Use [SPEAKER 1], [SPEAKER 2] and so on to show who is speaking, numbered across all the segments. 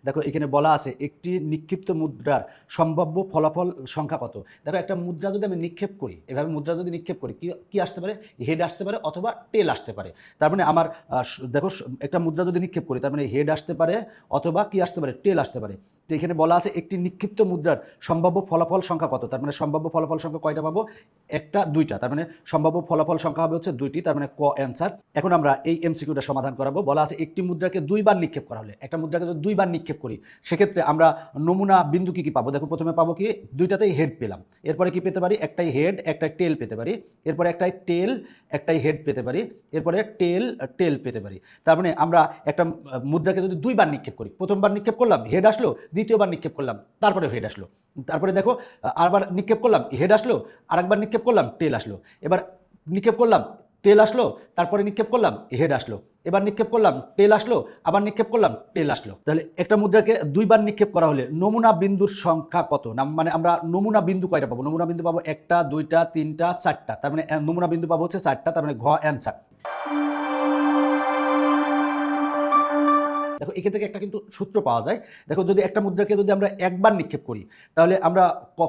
[SPEAKER 1] দেখো এখানে বলা আছে একটি নিক্ষিপ্ত মুদ্রার সম্ভাব্য ফলাফল সংখ্যা কত। দেখো একটা মুদ্রা যদি আমি নিক্ষেপ করি, এভাবে মুদ্রা যদি নিক্ষেপ করি কি আসতে পারে, হেড আসতে পারে অথবা টেল আসতে পারে। তার মানে আমার দেখো একটা মুদ্রা যদি নিক্ষেপ করি তার মানে হেড আসতে পারে অথবা কি আসতে পারে, টেল আসতে পারে। তো এখানে বলা আছে একটি নিক্ষিপ্ত মুদ্রার সম্ভাব্য ফলাফল সংখ্যা কত। তার মানে সম্ভাব্য ফলাফল সংখ্যা কয়টা পাবো, একটা দুইটা, তার মানে সম্ভাব্য ফলাফল সংখ্যা হবে হচ্ছে দুইটি, তার মানে ক অ্যান্সার। এখন আমরা এই এমসিকিউটা সমাধান করাবো। বলা আছে একটি মুদ্রাকে দুইবার নিক্ষেপ করা হলে, একটা মুদ্রাকে যদি দুইবার নিক্ষেপ করি সেক্ষেত্রে আমরা নমুনা বিন্দু কি কি পাবো। দেখো প্রথমে পাবো কি, দুইটাতেই হেড পেলাম, এরপরে কি পেতে পারি, একটাই হেড একটাই টেল পেতে পারি, এরপরে একটাই টেল একটাই হেড পেতে পারি, এরপরে টেল টেল পেতে পারি। তার মানে আমরা একটা মুদ্রাকে যদি দুইবার নিক্ষেপ করি, প্রথমবার নিক্ষেপ করলাম হেড আসলো, দ্বিতীয়বার নিক্ষেপ করলাম তারপরে হেড আসলো, তারপরে দেখো আরবার নিক্ষেপ করলাম হেড আসলো, আরেকবার নিক্ষেপ করলাম টেল আসলো, এবার নিক্ষেপ করলাম টেল আসলো, তারপরে নিক্ষেপ করলাম হেড আসলো, এবার নিক্ষেপ করলাম টেল আসলো, আবার নিক্ষেপ করলাম টেল আসলো। তাহলে একটা মুদ্রাকে দুইবার নিক্ষেপ করা হলে নমুনা বিন্দুর সংখ্যা কত না, মানে আমরা নমুনা বিন্দু কয়টা পাবো, নমুনা বিন্দু পাবো একটা দুইটা তিনটা চারটা, তার মানে নমুনা বিন্দু পাবো হচ্ছে চারটা, তার মানে ঘ অ্যান্সার। দেখো এখান থেকে একটা কিন্তু সূত্র পাওয়া যায়। দেখো যদি একটা মুদ্রাকে যদি আমরা একবার নিক্ষেপ করি তাহলে আমরা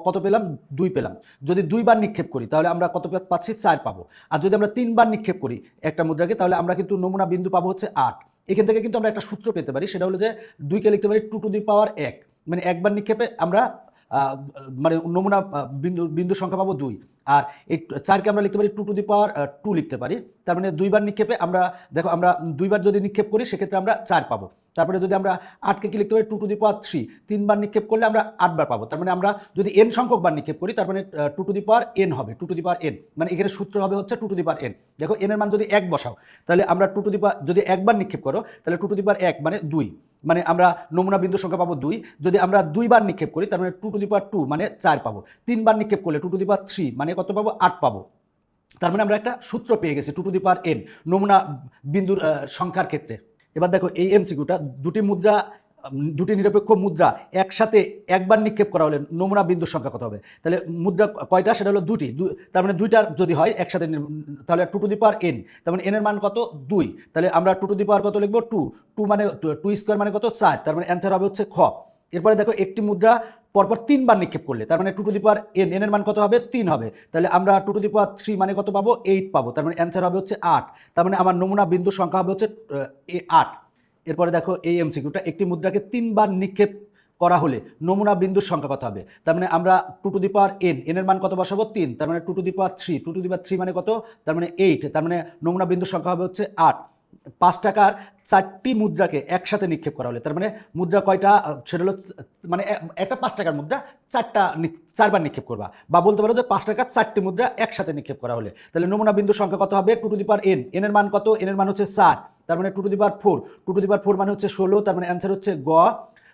[SPEAKER 1] কত পেলাম, দুই পেলাম। যদি দুইবার নিক্ষেপ করি তাহলে আমরা কত পাচ্ছি, চার পাবো। আর যদি আমরা তিনবার নিক্ষেপ করি একটা মুদ্রাকে তাহলে আমরা কিন্তু নমুনা বিন্দু পাবো হচ্ছে আট। এখান থেকে কিন্তু আমরা একটা সূত্র পেতে পারি, সেটা হলো যে দুইকে লিখতে পারি টু টু দি পাওয়ার এক, মানে একবার নিক্ষেপে আমরা মানে নমুনা বিন্দু বিন্দু সংখ্যা পাবো দুই। আর এই চারকে আমরা লিখতে পারি two to the power two লিখতে পারি। তার মানে দুইবার নিক্ষেপে আমরা, দেখো আমরা দুইবার যদি নিক্ষেপ করি সেক্ষেত্রে আমরা চার পাবো। তারপরে যদি আমরা আটকে কি লিখতে পারি two to the power three, তিনবার নিক্ষেপ করলে আমরা আটবার পাবো। তার মানে আমরা যদি এন সংখ্যক বার নিক্ষেপ করি তার মানে two to the power n হবে, two to the power n, মানে এখানে সূত্র হবে হচ্ছে two to the power n. দেখো এনের মান যদি এক বসাও তাহলে আমরা টু টু দি পাওয়ার, যদি একবার নিক্ষেপ করো তাহলে টু টু দি পাওয়ার এক মানে দুই, মানে আমরা নমুনা বিন্দু সংখ্যা পাবো দুই। যদি আমরা দুইবার নিক্ষেপ করি তার মানে two to the power two মানে চার পাবো। তিনবার নিক্ষেপ করলে two to the power three মানে কত পাবো, আট পাবো। তার মানে আমরা একটা সূত্র পেয়ে গেছি two to the power n নমুনা বিন্দুর সংখ্যার ক্ষেত্রে। এবার দেখো এই এমসিকিউটা, দুটি নিরপেক্ষ মুদ্রা একসাথে একবার নিক্ষেপ করা হলে নমুনা বিন্দুর সংখ্যা কত হবে। তাহলে মুদ্রা কয়টা, সেটা হলো দুটি, তার মানে দুইটার যদি হয় একসাথে তাহলে two to the power n, তার মানে এনের মান কত, দুই। তাহলে আমরা টু টু দি পাওয়ার কত লিখবো, টু, টু মানে টু স্কোয়ার মানে কত, চার, তার মানে অ্যান্সার হবে হচ্ছে খ। এরপরে দেখো একটি মুদ্রা পরপর তিনবার নিক্ষেপ করলে তার মানে two to the power n, এনের মান কত হবে, তিন হবে। তাহলে আমরা two to the power three মানে কত পাবো, এইট পাবো, তার মানে অ্যান্সার হবে হচ্ছে আট। তার মানে আমার নমুনা বিন্দুর সংখ্যা হবে হচ্ছে আট। এরপরে দেখো এই এমসিকিউটা, একটি মুদ্রাকে তিনবার নিক্ষেপ করা হলে নমুনা বিন্দুর সংখ্যা কত হবে। তার মানে আমরা two to the power n, এনের মান কত বসাবো, তিন, তার মানে two to the power three, two to the power three মানে কত, তার মানে এইট, তার মানে নমুনা বিন্দুর সংখ্যা হবে হচ্ছে আট। 5 টাকার চারটি মুদ্রাকে একসাথে নিক্ষেপ করা হলে তার মানে মুদ্রা কয়টা, সেটা হলো মানে একটা 5 টাকার মুদ্রা চারবার নিক্ষেপ করবা, বা বলতে পারো যে 5 টাকার চারটি মুদ্রা একসাথে নিক্ষেপ করা হলে তাহলে নমুনা বিন্দুর সংখ্যা কত হবে, two to the power n, এনের মান কত, এনের মান হচ্ছে 4, তার মানে two to the power 4, two to the power 4 মানে হচ্ছে 16, তার মানে অ্যান্সার হচ্ছে গ।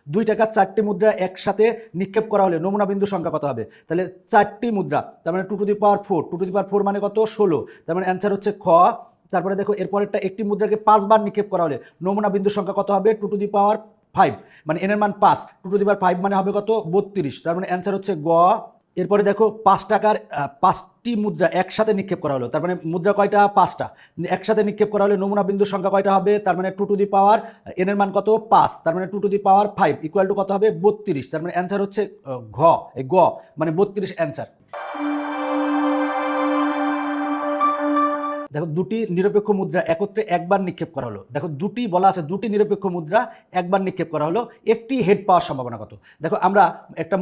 [SPEAKER 1] 2 টাকার চারটি মুদ্রা একসাথে নিক্ষেপ করা হলে নমুনা বিন্দুর সংখ্যা কত হবে, তাহলে চারটি মুদ্রা তার মানে two to the power 4, two to the power 4 মানে কত, 16, তার মানে অ্যান্সার হচ্ছে খ। তারপরে দেখো এরপরেরটা, একটি মুদ্রাকে 5 বার নিক্ষেপ করা হলে নমুনা বিন্দুর সংখ্যা কত হবে, টু টু দি পাওয়ার 5, মানে এনের মান 5, টু টু দি পাওয়ার 5 মানে হবে কত, 32, তার মানে অ্যান্সার হচ্ছে গ। এরপরে দেখো 5 টাকার 5টি মুদ্রা একসাথে নিক্ষেপ করা হলো, তার মানে মুদ্রা কয়টা, 5টা, একসাথে নিক্ষেপ করা হলে নমুনা বিন্দুর সংখ্যা কয়টা হবে, তার মানে টু টু দি পাওয়ার এনের মান কত, 5, তার মানে two to the power 5 equal to কত হবে, 32, তার মানে অ্যান্সার হচ্ছে ঘ, গ মানে 32 অ্যান্সার। দেখো দুটি নিরপেক্ষ মুদ্রা একত্রে একবার নিক্ষেপ করা হলো, দেখো দুটি বলা আছে, দুটি নিরপেক্ষ মুদ্রা একবার নিক্ষেপ করা হলো, একটি হেড পাওয়ার সম্ভাবনা কত। দেখো আমরা একটা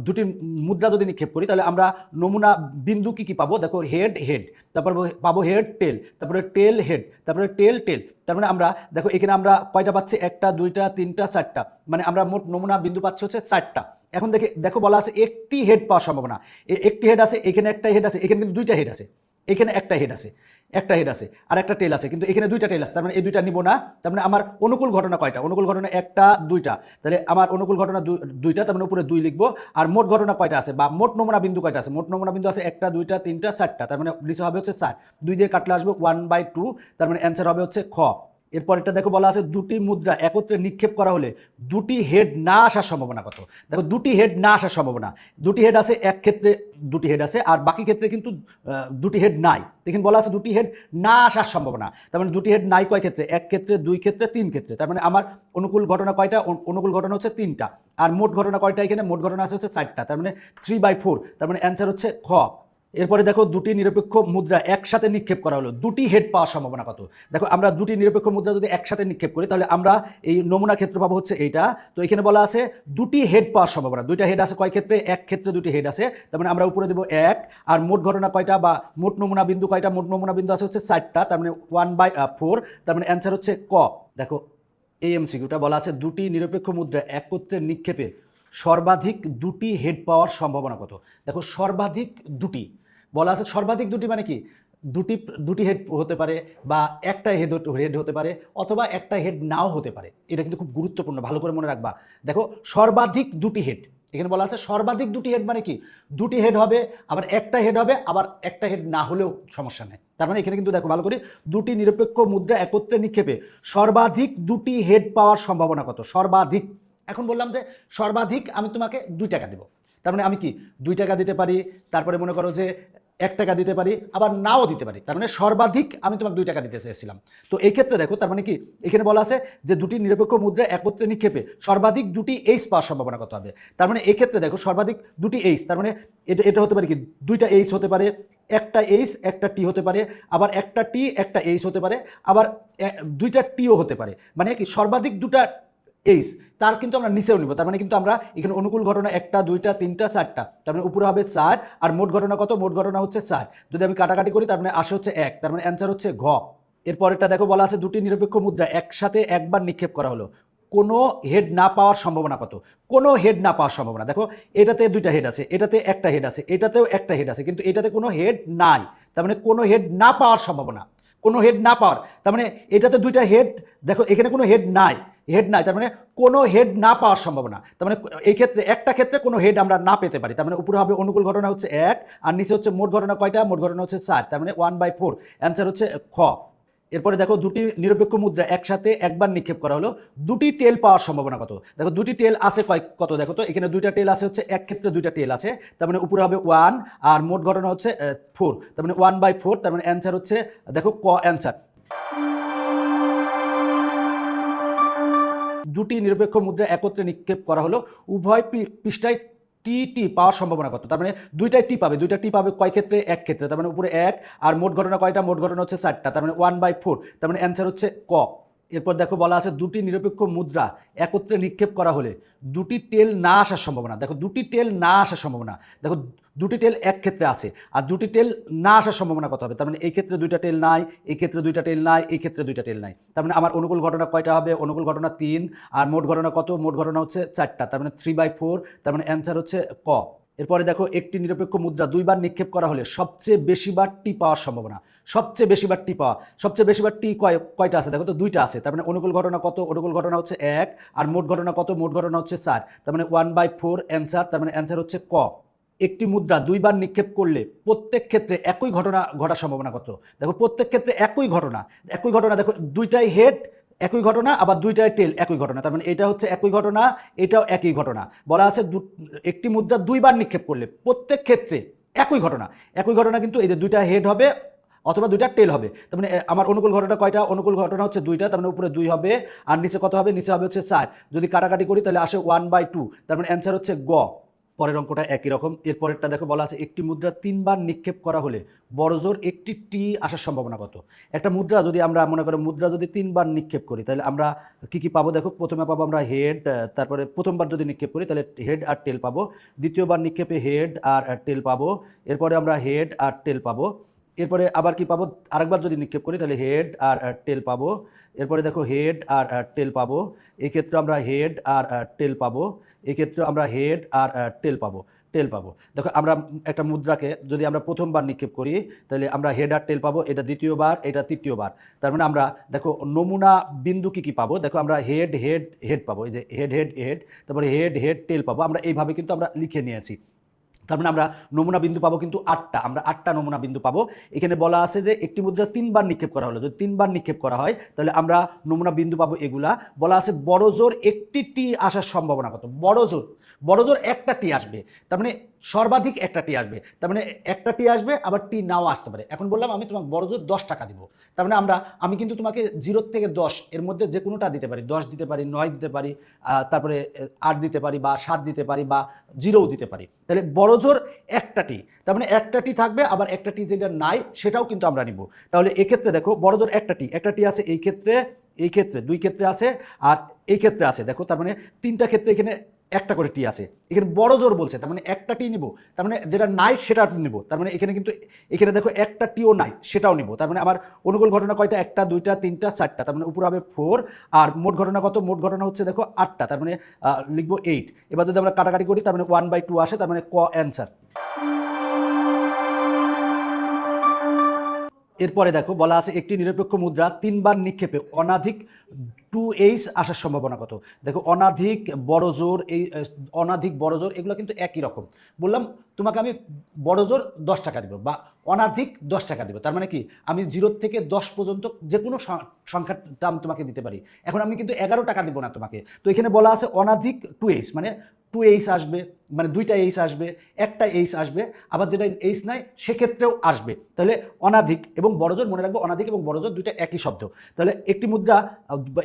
[SPEAKER 1] দুটি মুদ্রা যদি নিক্ষেপ করি তাহলে আমরা নমুনা বিন্দু কি কি পাবো, দেখো হেড হেড, তারপর পাবো হেড টেল, তারপরে টেল হেড, তারপরে টেল টেল। তার মানে আমরা দেখো এখানে আমরা কয়টা পাচ্ছি, একটা দুইটা তিনটা চারটা, মানে আমরা মোট নমুনা বিন্দু পাচ্ছি হচ্ছে চারটা। এখন দেখো বলা আছে একটি হেড পাওয়ার সম্ভাবনা, একটি হেড আছে, এখানে একটা হেড আছে, এখানে কিন্তু দুইটা হেড আছে, এখানে একটা হেড আছে, আর একটা টেল আছে, কিন্তু এখানে দুইটা টেল আছে, তার মানে এই দুইটা নিব না। তার মানে আমার অনুকূল ঘটনা কয়টা, অনুকূল ঘটনা একটা দুইটা, তাহলে আমার অনুকূল ঘটনা দুইটা, তার মানে উপরে 2 লিখবো। আর মোট ঘটনা কয়টা আছে বা মোট নমুনা বিন্দু কয়টা আছে, মোট নমুনা বিন্দু আছে একটা দুইটা তিনটা চারটা, তার মানে নিচে হবে হচ্ছে 4, 2 দিয়ে কাটলে আসবে 1/2, তার মানে অ্যান্সার হবে হচ্ছে খ। এরপরেরটা দেখো বলা আছে দুটি মুদ্রা একত্রে নিক্ষেপ করা হলে দুটি হেড না আসার সম্ভাবনা কত। দেখো দুটি হেড না আসার সম্ভাবনা, দুটি হেড আছে এক ক্ষেত্রে, দুটি হেড আছে আর বাকি ক্ষেত্রে কিন্তু দুটি হেড নাই। দেখেন বলা আছে দুটি হেড না আসার সম্ভাবনা, তার মানে দুটি হেড নাই কয় ক্ষেত্রে, এক ক্ষেত্রে, দুই ক্ষেত্রে, তিন ক্ষেত্রে। তার মানে আমার অনুকূল ঘটনা কয়টা, অনুকূল ঘটনা হচ্ছে 3টা, আর মোট ঘটনা কয়টা, এখানে মোট ঘটনা আছে হচ্ছে 4টা, তার মানে 3/4, তার মানে অ্যান্সার হচ্ছে খ। এরপরে দেখো দুটি নিরপেক্ষ মুদ্রা একসাথে নিক্ষেপ করা হলো, দুটি হেড পাওয়ার সম্ভাবনা কত। দেখো আমরা দুটি নিরপেক্ষ মুদ্রা যদি একসাথে নিক্ষেপ করি তাহলে আমরা এই নমুনা ক্ষেত্র পাবো হচ্ছে এইটা। তো এখানে বলা আছে দুটি হেড পাওয়ার সম্ভাবনা, দুইটা হেড আছে কয় ক্ষেত্রে, এক ক্ষেত্রে দুটি হেড আছে, তার মানে আমরা উপরে দেবো 1। আর মোট ঘটনা কয়টা বা মোট নমুনা বিন্দু কয়টা, মোট নমুনা বিন্দু আছে হচ্ছে 4টা, তার মানে 1/4, তার মানে অ্যান্সার হচ্ছে ক। দেখো এই এমসিকিউটা বলা আছে দুটি নিরপেক্ষ মুদ্রা একত্রে নিক্ষেপে সর্বাধিক দুটি হেড পাওয়ার সম্ভাবনা কত। দেখো সর্বাধিক দুটি বলা আছে, সর্বাধিক দুটি মানে কি, দুটি হেড হতে পারে বা একটা হেড হতে পারে অথবা একটা হেড নাও হতে পারে। এটা কিন্তু খুব গুরুত্বপূর্ণ, ভালো করে মনে রাখবা। দেখো সর্বাধিক দুটি হেড, এখানে বলা আছে সর্বাধিক দুটি হেড মানে কি, দুটি হেড হবে, আবার একটা হেড হবে, আবার একটা হেড না হলেও সমস্যা নেই। তার মানে এখানে কিন্তু দেখো ভালো করে, দুটি নিরপেক্ষ মুদ্রা একত্রে নিক্ষেপে সর্বাধিক দুটি হেড পাওয়ার সম্ভাবনা কত, সর্বাধিক। এখন বললাম যে সর্বাধিক আমি তোমাকে 2 টাকা দেবো, তার মানে আমি কি 2 টাকা দিতে পারি, তারপরে মনে করো যে 1 টাকা দিতে পারি, আবার নাও দিতে পারি, তার মানে সর্বাধিক আমি তোমাকে 2 টাকা দিতে চেয়েছিলাম। তো এই ক্ষেত্রে দেখো তার মানে কি, এখানে বলা আছে যে দুটি নিরপেক্ষ মুদ্রা একত্রে নিক্ষেপে সর্বাধিক দুটি এইচ পাওয়ার সম্ভাবনা কত হবে। তার মানে এই ক্ষেত্রে দেখো সর্বাধিক দুটি এইচ, তার মানে এটা হতে পারে কি, 2টা এইচ হতে পারে, একটা এইচ একটা টি হতে পারে, আবার একটা টি একটা এইচ হতে পারে, আবার 2টা টিও হতে পারে, মানে কি সর্বাধিক 2টা এইচ, তার কিন্তু আমরা নিচেও নিব। তার মানে কিন্তু আমরা এখানে অনুকূল ঘটনা 1টা 2টা 3টা 4টা, তার মানে উপরে হবে 4, আর মোট ঘটনা কত, মোট ঘটনা হচ্ছে 4। যদি আমি কাটাকাটি করি তার মানে আসে হচ্ছে 1, তার মানে অ্যান্সার হচ্ছে ঘ। এরপরেরটা দেখো বলা আছে দুটি নিরপেক্ষ মুদ্রা একসাথে একবার নিক্ষেপ করা হলো, কোনো হেড না পাওয়ার সম্ভাবনা কত। কোনো হেড না পাওয়ার সম্ভাবনা, দেখো এটাতে 2টা হেড আছে, এটাতে একটা হেড আছে, এটাতেও একটা হেড আছে, কিন্তু এটাতে কোনো হেড নাই, তার মানে কোনো হেড না পাওয়ার সম্ভাবনা, কোনো হেড না পাওয়ার, তার মানে এটাতে 2টা হেড, দেখো এখানে কোনো হেড নাই, তার মানে কোনো হেড না পাওয়ার সম্ভাবনা, তার মানে এই ক্ষেত্রে একটা ক্ষেত্রে কোনো হেড আমরা না পেতে পারি। তার মানে উপরে হবে অনুকূল ঘটনা হচ্ছে 1, আর নিচে হচ্ছে মোট ঘটনা কয়টা, মোট ঘটনা হচ্ছে 4, তার মানে 1/4, অ্যান্সার হচ্ছে খ। এরপরে দেখো দুটি নিরপেক্ষ মুদ্রা একসাথে একবার নিক্ষেপ করা হলো, দুটি টেল পাওয়ার সম্ভাবনা কত। দেখো দুটি টেল আছে কত, দেখো তো এখানে 2টা টেল আছে হচ্ছে, এক ক্ষেত্রে 2টা টেল আছে, তার মানে উপরে হবে 1, আর মোট ঘটনা হচ্ছে 4, তার মানে 1/4, তার মানে অ্যান্সার হচ্ছে দেখো ক অ্যান্সার। দুটি নিরপেক্ষ মুদ্রা একত্রে নিক্ষেপ করা হলো, উভয় পৃষ্ঠায় টি পাওয়ার সম্ভাবনা কত। তার মানে 2টা টি পাবে, 2টা টি পাবে কয় ক্ষেত্রে, এক ক্ষেত্রে, তার মানে উপরে 1, আর মোট ঘটনা কয়টা, মোট ঘটনা হচ্ছে 4টা, তার মানে 1/4, তার মানে অ্যান্সার হচ্ছে ক। এরপর দেখো বলা আছে দুটি নিরপেক্ষ মুদ্রা একত্রে নিক্ষেপ করা হলে দুটি টেল না আসার সম্ভাবনা। দেখো দুটি টেল না আসার সম্ভাবনা, দেখো দুটি টেল এক ক্ষেত্রে আছে, আর দুটি টেল না আসার সম্ভাবনা কত হবে। তার মানে এই ক্ষেত্রে 2টা টেল নাই, এই ক্ষেত্রে 2টা টেল নাই, এই ক্ষেত্রে 2টা টেল নাই, তার মানে আমার অনুকূল ঘটনা কয়টা হবে, অনুকূল ঘটনা 3, আর মোট ঘটনা কত, মোট ঘটনা হচ্ছে 4টা, তার মানে 3/4, তার মানে অ্যান্সার হচ্ছে ক। এরপরে দেখো একটি নিরপেক্ষ মুদ্রা 2বার নিক্ষেপ করা হলে সবচেয়ে বেশিবার টি পাওয়ার সম্ভাবনা, সবচেয়ে বেশিবার টি পাওয়া, সবচেয়ে বেশিবার টি কয়টা আছে, দেখো তো 2টা আছে, তার মানে অনুকূল ঘটনা কত, অনুকূল ঘটনা হচ্ছে 1, আর মোট ঘটনা কত, মোট ঘটনা হচ্ছে 4, তার মানে 1/4 অ্যান্সার, তার মানে অ্যান্সার হচ্ছে ক। একটি মুদ্রা 2বার নিক্ষেপ করলে প্রত্যেক ক্ষেত্রে একই ঘটনা ঘটার সম্ভাবনা কত। দেখো প্রত্যেক ক্ষেত্রে একই ঘটনা, দেখো 2টাই হেড একই ঘটনা, আবার 2টাই টেল একই ঘটনা, তার মানে এটা হচ্ছে একই ঘটনা, এটাও একই ঘটনা। বলা আছে একটি মুদ্রা 2বার নিক্ষেপ করলে প্রত্যেক ক্ষেত্রে একই ঘটনা, কিন্তু এই যে 2টা হেড হবে অথবা 2টা টেল হবে, তার মানে আমার অনুকূল ঘটনা কয়টা, অনুকূল ঘটনা হচ্ছে 2টা, তার মানে উপরে 2 হবে, আর নিচে কত হবে, নিচে হবে হচ্ছে 4, যদি কাটাকাটি করি তাহলে আসে 1/2, তার মানে অ্যান্সার হচ্ছে গ। পরের অঙ্কটা একই রকম। এরপরেরটা দেখো বলা আছে একটি মুদ্রা 3বার নিক্ষেপ করা হলে বড়জোর একটি টি আসার সম্ভাবনা কত। একটা মুদ্রা যদি আমরা মনে করি মুদ্রা যদি 3বার নিক্ষেপ করি তাহলে আমরা কি পাবো, দেখো প্রথমে পাবো আমরা হেড, তারপরে প্রথমবার যদি নিক্ষেপ করি তাহলে হেড আর টেল পাবো, দ্বিতীয়বার নিক্ষেপে হেড আর টেল পাবো, এরপরে আমরা হেড আর টেল পাবো, এরপরে আবার কি পাবো, আরেকবার যদি নিক্ষেপ করি তাহলে হেড আর টেল পাবো, এরপরে দেখো হেড আর টেল পাবো, এক্ষেত্রে আমরা হেড আর টেল পাবো, এক্ষেত্রে আমরা হেড আর টেল পাবো। দেখো আমরা একটা মুদ্রাকে যদি আমরা প্রথমবার নিক্ষেপ করি তাহলে আমরা হেড আর টেল পাবো, এটা দ্বিতীয়বার, এটা তৃতীয়বার, তার মানে আমরা দেখো নমুনা বিন্দু কি পাবো, দেখো আমরা হেড পাবো, এই যে হেড, তারপরে হেড টেল পাবো, আমরা এইভাবে কিন্তু আমরা লিখে নিয়েছি। তার মানে আমরা নমুনা বিন্দু পাবো কিন্তু 8টা, আমরা 8টা নমুনা বিন্দু পাবো। এখানে বলা আছে যে একটি মুদ্রা 3বার নিক্ষেপ করা হলো, যদি 3বার নিক্ষেপ করা হয় তাহলে আমরা নমুনা বিন্দু পাবো এগুলা। বলা আছে বড় জোর একটি টি আসার সম্ভাবনা কত? বড় জোর একটা টি আসবে, তার মানে সর্বাধিক একটা টি আসবে, তার মানে একটা টি আসবে আবার টি নাও আসতে পারে। এখন বললাম আমি তোমাকে বড় জোর 10 টাকা দিব, তার মানে আমি কিন্তু তোমাকে 0 থেকে 10 এর মধ্যে যে কোনোটা দিতে পারি, 10 দিতে পারি, 9 দিতে পারি, তারপরে 8 দিতে পারি, বা 7 দিতে পারি, বা 0ও দিতে পারি। তাহলে বড় জোর একটা টি, তার মানে একটা টি থাকবে, আবার একটা টি যেটা নাই সেটাও কিন্তু আমরা নিব। তাহলে এক্ষেত্রে দেখো বড় জোর একটা টি আছে এই ক্ষেত্রে, এই ক্ষেত্রে 2 ক্ষেত্রে আছে, আর এই ক্ষেত্রে আছে। দেখো তার মানে 3টা ক্ষেত্রে এখানে একটা করে টি আছে। এখানে বড় জোর বলছে, তার মানে একটা টি নিব, তার মানে যেটা নাই সেটা নিব। তার মানে এখানে কিন্তু এখানে দেখো একটা টিও নাই, সেটাও নিব। তার মানে আমার অনুকূল ঘটনা কয়টা? 1টা 2টা 3টা 4টা, তার মানে উপরে হবে 4। আর মোট ঘটনা কত? মোট ঘটনা হচ্ছে দেখো 8টা, তার মানে লিখবো 8। এবার যদি আমরা কাটাকাটি করি তার মানে 1/2 আসে, তার মানে ক অ্যান্সার। এরপরে দেখো বলা আছে একটি নিরপেক্ষ মুদ্রা 3বার নিক্ষেপে অনাধিক 2h আসার সম্ভাবনা কত? দেখো অনাধিক বড় জোর, এই অনাধিক বড় জোর এগুলো কিন্তু একই রকম। বললাম তোমাকে আমি বড় জোর 10 টাকা দিব, বা অনাধিক 10 টাকা দিব, তার মানে কি আমি 0 থেকে 10 পর্যন্ত যে কোনো সংখ্যার দাম তোমাকে দিতে পারি। এখন আমি কিন্তু 11 টাকা দিব না তোমাকে। তো এখানে বলা আছে অনাধিক 2h, মানে 2h আসবে, মানে 2টা h আসবে, একটা h আসবে, আবার যেটা h নাই সেক্ষেত্রেও আসবে। তাহলে অনাধিক এবং বড়জোর, মনে রাখবো অনাধিক এবং বড়জোর দুইটা একই শব্দ। তাহলে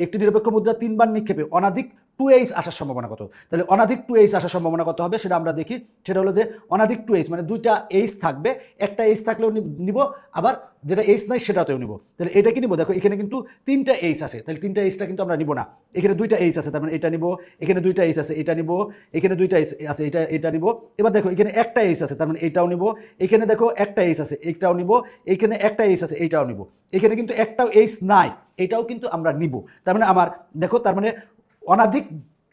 [SPEAKER 1] একটি নিরপেক্ষ মুদ্রা 3বার নিক্ষেপে অনাধিক 2h আসার সম্ভাবনা কত? তাহলে অনাধিক 2h আসার সম্ভাবনা কত হবে সেটা আমরা দেখি। সেটা হলো যে অনাধিক 2h মানে 2টা h থাকবে, একটা h থাকলেও নিব, আবার যেটা h নাই সেটাতেও নিব। তাহলে এটা কি নিব? দেখো এখানে কিন্তু 3টা h আছে, তাহলে 3টা hটা কিন্তু আমরা নিব না। এখানে 2টা h আছে, তার মানে এটা নিব, এখানে 2টা h আছে এটা নিব, এখানে 2টা h আছে এটা নিব। এবার দেখো এখানে একটা h আছে, তার মানে এটাও নিব, এখানে দেখো একটা h আছে এইটাও নিব, এখানে একটা h আছে এইটাও নিব, এখানে কিন্তু একটাও h নাই এটাও কিন্তু আমরা নিব। তার মানে আমার দেখো, তার মানে অনাধিক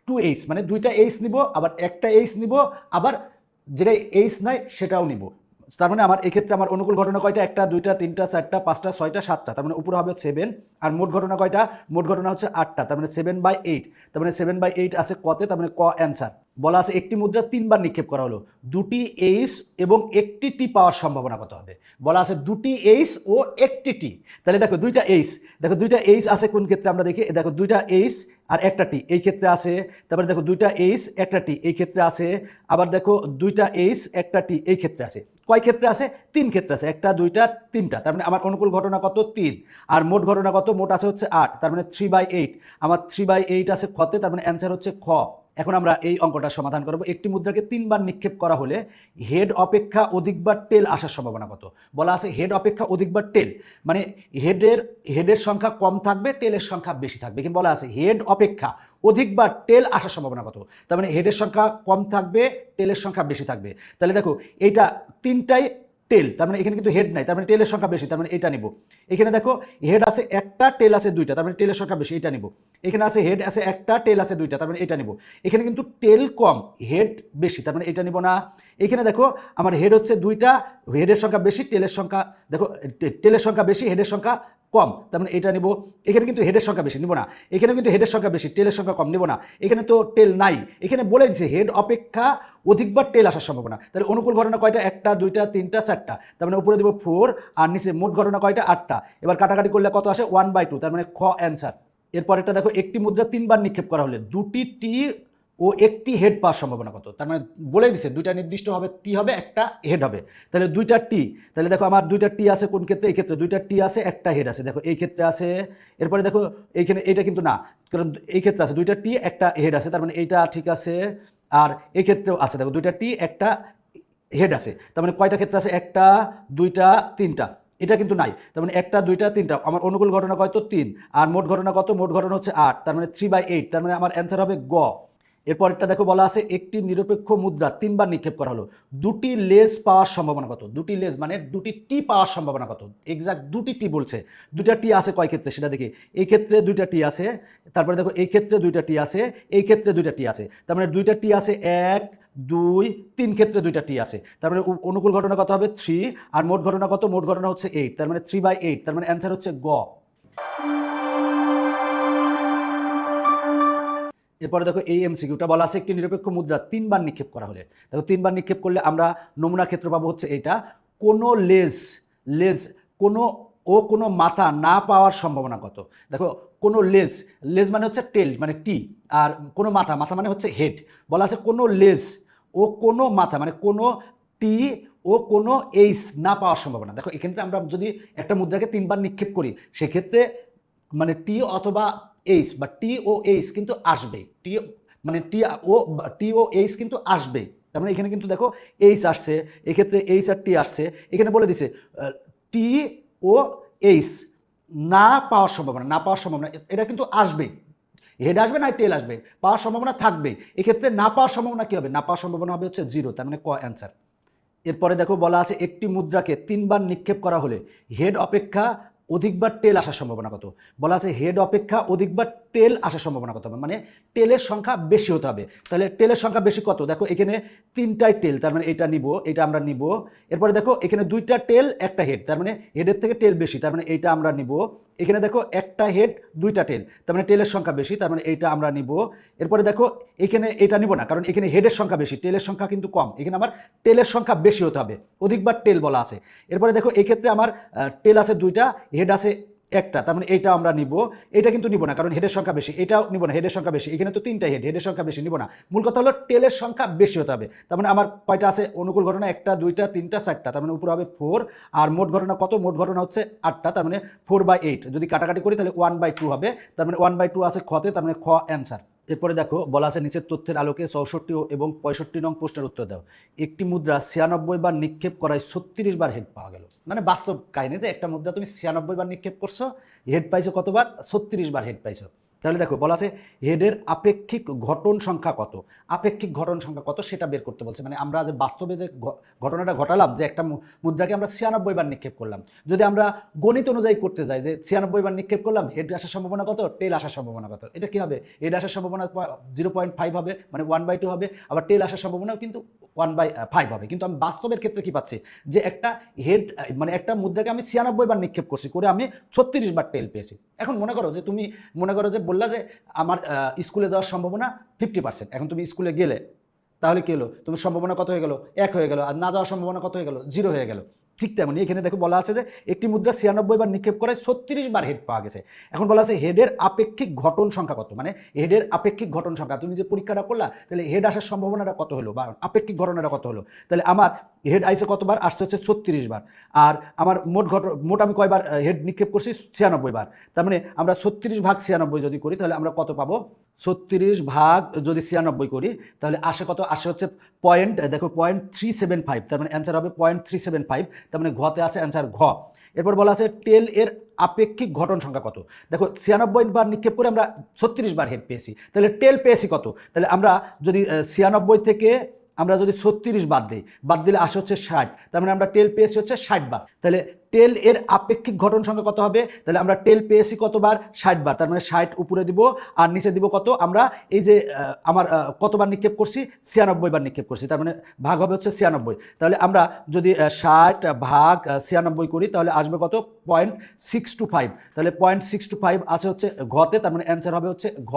[SPEAKER 1] 2h মানে 2টা h নিব, আবার একটা h নিব, আবার যেটা h নাই সেটাও নিব। তার মানে আমার এক্ষেত্রে আমার অনুকূল ঘটনা কয়টা? 1টা 2টা 3টা 4টা 5টা 6টা 7টা, তার মানে উপরে হবে 7। আর মোট ঘটনা কয়টা? মোট ঘটনা হচ্ছে 8টা, তার মানে 7/8, তার মানে 7/8 আছে কতে, তার মানে ক অ্যান্সার। বলা আছে একটি মুদ্রা 3বার নিক্ষেপ করা হলো, 2টি h এবং 1টি টি পাওয়ার সম্ভাবনা কত হবে? বলা আছে 2টি h ও 1টি টি। তাহলে দেখো 2টা h, দেখো 2টা h আছে কোন ক্ষেত্রে আমরা দেখি, দেখো 2টা h আর একটা টি এই ক্ষেত্রে আছে, তারপরে দেখো 2টা h একটা টি এই ক্ষেত্রে আছে, আবার দেখো 2টা h একটা টি এই ক্ষেত্রে আছে। কয় ক্ষেত্রে আছে? 3 ক্ষেত্রে আছে, 1টা 2টা 3টা, তার মানে আমার অনুকূল ঘটনা কত? 3। আর মোট ঘটনা কত? মোট আছে হচ্ছে 8, তার মানে 3/8, আমার 3/8 আছে খতে, তার মানে অ্যান্সার হচ্ছে খ। এখন আমরা এই অঙ্কটা সমাধান করব। একটি মুদ্রাকে 3বার নিক্ষেপ করা হলে হেড অপেক্ষা অধিকবার টেল আসার সম্ভাবনা কত? বলা আছে হেড অপেক্ষা অধিকবার টেল, মানে হেডের সংখ্যা কম থাকবে, টেলের সংখ্যা বেশি থাকবে। কিন্তু বলা আছে হেড অপেক্ষা অধিকবার টেল আসার সম্ভাবনা কত? তার মানে হেডের সংখ্যা কম থাকবে, টেলের সংখ্যা বেশি থাকবে। তাহলে দেখো এইটা 3টাই টেল, তার মানে এখানে কিন্তু হেড নাই, তার মানে টেলের সংখ্যা বেশি, তার মানে এটা নিব। এখানে দেখো হেড আছে একটা, টেল আছে 2টা, তার মানে টেলের সংখ্যা বেশি, এটা নিব। এখানে আছে হেড আছে একটা, টেল আছে 2টা, তার মানে এটা নিব। এখানে কিন্তু টেল কম, হেড বেশি, তার মানে এটা নিব না। এখানে দেখো আমার হেড হচ্ছে 2টা, হেডের সংখ্যা বেশি, টেলের সংখ্যা দেখো টেলের সংখ্যা বেশি, হেডের সংখ্যা কম, তার মানে এটা নিব। এখানে কিন্তু হেডের সংখ্যা বেশি, নিব না। এখানে কিন্তু হেডের সংখ্যা বেশি, টেলের সংখ্যা কম, নিব না। এখানে তো টেল নাই, এখানে বলে দিচ্ছে হেড অপেক্ষা অধিকবার টেল আসার সম্ভাবনা। তাহলে অনুকূল ঘটনা কয়টা? 1টা 2টা 3টা 4টা, তার মানে উপরে দেবো 4, আর নিচে মোট ঘটনা কয়টা? 8টা। এবার কাটাকাটি করলে কত আসে? 1/2, তার মানে খ অ্যান্সার। এরপরেরটা দেখো একটি মুদ্রা 3বার নিক্ষেপ করা হলে 2টি টি ও 1টি হেড পাওয়ার সম্ভাবনা কত? তার মানে বলে দিচ্ছে 2টা নির্দিষ্ট হবে, টি হবে, একটা হেড হবে। তাহলে 2টা টি, তাহলে দেখো আমার 2টা টি আছে কোন ক্ষেত্রে? এই ক্ষেত্রে 2টা টি আছে, একটা হেড আছে, দেখো এই ক্ষেত্রে আছে। এরপরে দেখো এইখানে এটা কিন্তু না, কারণ এই ক্ষেত্রে আছে 2টা টি একটা হেড আছে, তার মানে এইটা ঠিক আছে। আর এই ক্ষেত্রেও আছে, দেখো 2টা টি একটা হেড আছে, তার মানে কয়টা ক্ষেত্রে আছে? 1টা 2টা 3টা, এটা কিন্তু নাই, তার মানে 1টা 2টা 3টা। আমার অনুকূল ঘটনা কত? 3। আর মোট ঘটনা কত? মোট ঘটনা হচ্ছে 8, তার মানে 3/8, তার মানে আমার অ্যান্সার হবে গ। এরপরটা দেখো বলা আছে একটি নিরপেক্ষ মুদ্রা 3বার নিক্ষেপ করা হলো, 2টি লেজ পাওয়ার সম্ভাবনা কত? 2টি লেজ মানে 2টি টি পাওয়ার সম্ভাবনা কত? এক্সাক্ট 2টি টি বলছে। 2টা টি আছে কয় ক্ষেত্রে সেটা দেখি। এই ক্ষেত্রে 2টা টি আছে, তারপরে দেখো এই ক্ষেত্রে 2টা টি আছে, এই ক্ষেত্রে 2টা টি আছে, তার মানে 2টা টি আছে 1 2 3 ক্ষেত্রে 2টা টি আছে, তার মানে অনুকূল ঘটনা কত হবে? 3। আর মোট ঘটনা কত? মোট ঘটনা হচ্ছে 8, তার মানে 3/8, তার মানে অ্যান্সার হচ্ছে গ। এরপরে দেখো এই এমসিকিউটা বলা আছে একটি নিরপেক্ষ মুদ্রা 3 বার নিক্ষেপ করা হলে, দেখো 3 বার নিক্ষেপ করলে আমরা নমুনা ক্ষেত্র পাবো হচ্ছে এইটা, কোনো লেজ কোনো মাথা না পাওয়ার সম্ভাবনা কত। দেখো কোনো লেজ মানে হচ্ছে টেল মানে টি, আর কোনো মাথা মানে হচ্ছে হেড। বলা আছে কোনো লেজ ও কোনো মাথা মানে কোনো টি ও কোনো এইচ না পাওয়ার সম্ভাবনা। দেখো এখানে আমরা যদি একটা মুদ্রাকে 3 বার নিক্ষেপ করি সেক্ষেত্রে মানে টি অথবা এইচ বা টি ও এইচ কিন্তু আসবে, টি ও এইচ কিন্তু আসবে। তার মানে এখানে কিন্তু দেখো এইচ আসছে, এক্ষেত্রে এইচ আর টি আসছে, এখানে বলে দিছে টি ও এইচ না পাওয়ার সম্ভাবনা এটা কিন্তু আসবেই, হেড আসবে না টেল আসবে, পাওয়ার সম্ভাবনা থাকবে। এক্ষেত্রে না পাওয়ার সম্ভাবনা কি হবে, না পাওয়ার সম্ভাবনা হবে হচ্ছে 0, তার মানে ক অ্যান্সার। এরপরে দেখো বলা আছে একটি মুদ্রাকে 3 বার নিক্ষেপ করা হলে হেড অপেক্ষা অধিকবার টেল আসার সম্ভাবনা কত। বলা আছে হেড অপেক্ষা অধিকবার টেল আসার সম্ভাবনা কত হবে, মানে টেলের সংখ্যা বেশি হতে হবে। তাহলে টেলের সংখ্যা বেশি কত, দেখো এখানে 3টাই টেল, তার মানে এটা নিব, এটা আমরা নিব। এরপরে দেখো এখানে 2টা টেল একটা হেড, তার মানে হেডের থেকে টেল বেশি, তার মানে এইটা আমরা নিব। এখানে দেখো একটা হেড 2টা টেল, তার মানে টেলের সংখ্যা বেশি, তার মানে এইটা আমরা নিব। এরপরে দেখো এখানে এটা নিব না, কারণ এখানে হেডের সংখ্যা বেশি, টেলের সংখ্যা কিন্তু কম, এখানে আমার টেলের সংখ্যা বেশি হতে হবে, অধিকবার টেল বলা আছে। এরপরে দেখো এই ক্ষেত্রে আমার টেল আছে 2টা, হেড আছে একটা, তার মানে এইটা আমরা নিব। এটা কিন্তু নিব না, কারণ হেডের সংখ্যা বেশি, এটাও নিব না, হেডের সংখ্যা বেশি, এখানে তো 3টা হেড, হেডের সংখ্যা বেশি নিব না। মূল কথা হলো টেলের সংখ্যা বেশি হতে হবে। তার মানে আমার কয়টা আছে অনুকূল ঘটনা, 1টা 2টা 3টা 4টা, তার মানে উপরে হবে 4, আর মোট ঘটনা কত, মোট ঘটনা হচ্ছে 8টা, তার মানে 4/8। যদি কাটাকাটি করি তাহলে 1/2 হবে, তার মানে 1/2 আছে খতে, তার মানে খ অ্যান্সার। এরপরে দেখো বলা আছে নিচের তথ্যের আলোকে 64 এবং 65 নং প্রশ্নের উত্তর দাও। একটি মুদ্রা 96 বার নিক্ষেপ করায় 36 বার হেড পাওয়া গেল। মানে বাস্তব কাহিনী যে একটা মুদ্রা তুমি 96 বার নিক্ষেপ করছো, হেড পাইছো কতবার, 36 বার হেড পাইছো। তাহলে দেখো বলা আছে হেডের আপেক্ষিক ঘটন সংখ্যা কত, আপেক্ষিক ঘটন সংখ্যা কত সেটা বের করতে বলছে। মানে আমরা যে বাস্তবে যে ঘটনাটা ঘটালাম যে একটা মুদ্রাকে আমরা 96 বার নিক্ষেপ করলাম, যদি আমরা গণিত অনুযায়ী করতে যাই যে 96 বার নিক্ষেপ করলাম, হেড আসার সম্ভাবনা কত, টেল আসার সম্ভাবনা কত, এটা কি হবে, হেড আসার সম্ভাবনা 0.5 হবে, মানে 1/2 হবে, আবার টেল আসার সম্ভাবনাও কিন্তু 1/5 হবে। কিন্তু আমি বাস্তবের ক্ষেত্রে কি পাচ্ছি যে একটা হেড মানে একটা মুদ্রাকে আমি 96 বার নিক্ষেপ করছি, করে আমি 36 বার টেল পেয়েছি। এখন মনে করো যে তুমি মনে করো যে বললা যে আমার স্কুলে যাওয়ার সম্ভাবনা 50%, এখন তুমি স্কুলে গেলে তাহলে কি হলো, তোমার সম্ভাবনা কত হয়ে গেল, 1 হয়ে গেল, আর না যাওয়ার সম্ভাবনা কত হয়ে গেল, 0 হয়ে গেল। ঠিক তেমনি এখানে দেখো বলা আছে যে একটি মুদ্রা 96 বার নিক্ষেপ করায় 36 বার হেড পাওয়া গেছে। এখন বলা আছে হেডের আপেক্ষিক ঘটন সংখ্যা কত, মানে হেডের আপেক্ষিক ঘটন সংখ্যা, তুমি যে পরীক্ষাটা করলা তাহলে হেড আসার সম্ভাবনাটা কত হলো বা আপেক্ষিক ঘটনাটা কত হলো। তাহলে আমার হেড আইসে কতবার আসছে হচ্ছে 36 বার, আর আমার মোট আমি কয়বার হেড নিক্ষেপ করছি, 96 বার। তার মানে আমরা 36 ভাগ 96 যদি করি তাহলে আমরা কত পাবো, 36 ভাগ যদি 96 করি তাহলে আসে কত, আসে হচ্ছে দেখো 0.375, তার মানে অ্যান্সার হবে 0.375, তার মানে ঘতে আছে অ্যান্সার ঘ। এরপর বলা আছে টেল এর আপেক্ষিক ঘটন সংখ্যা কত। দেখো 96 বার নিক্ষেপ করে আমরা 36 বার হেড পেয়েছি, তাহলে টেল পেয়েছি কত, তাহলে আমরা যদি 96 থেকে আমরা যদি 36 বাদ দিলে আসে হচ্ছে 60, তার মানে আমরা টেল পেয়েছি হচ্ছে 60 বার। তাহলে টেল এর আপেক্ষিক ঘটন সংখ্যা কত হবে, তাহলে আমরা টেল পেয়েছি কতবার, 60 বার, তার মানে 60 উপরে দিব আর নিচে দিব কত, আমরা এই যে আমার কতবার নিক্ষেপ করছি, 96 বার নিক্ষেপ করছি, তার মানে ভাগ হবে হচ্ছে 96। তাহলে আমরা যদি 60 ভাগ 96 করি তাহলে আসবে কত, 0.625, তাহলে 0.625 আছে হচ্ছে ঘতে, তার মানে অ্যান্সার হবে হচ্ছে ঘ।